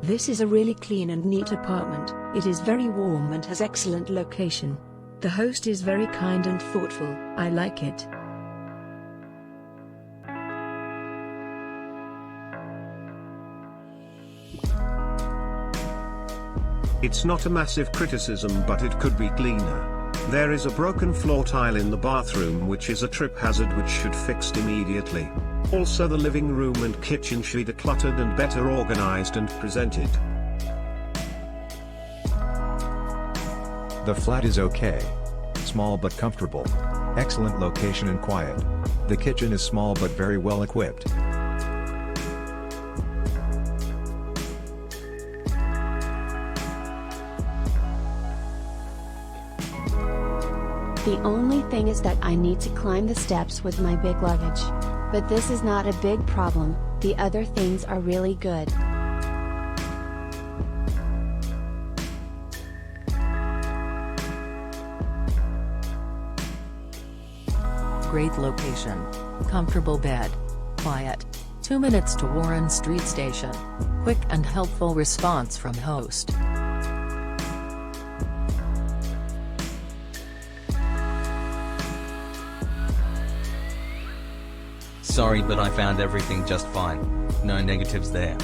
This is a really clean and neat apartment. It is very warm and has excellent location. The host is very kind and thoughtful. I like it. It's not a massive criticism, but it could be cleaner. There is a broken floor tile in the bathroom which is a trip hazard which should fixed immediately. Also the living room and kitchen should be decluttered and better organized and presented. The flat is okay. Small but comfortable. Excellent location and quiet. The kitchen is small but very well equipped. The only thing is that I need to climb the steps with my big luggage. But this is not a big problem, the other things are really good. Great location. Comfortable bed. Quiet. 2 minutes to Warren Street Station. Quick and helpful response from host. Sorry, but I found everything just fine. No negatives there.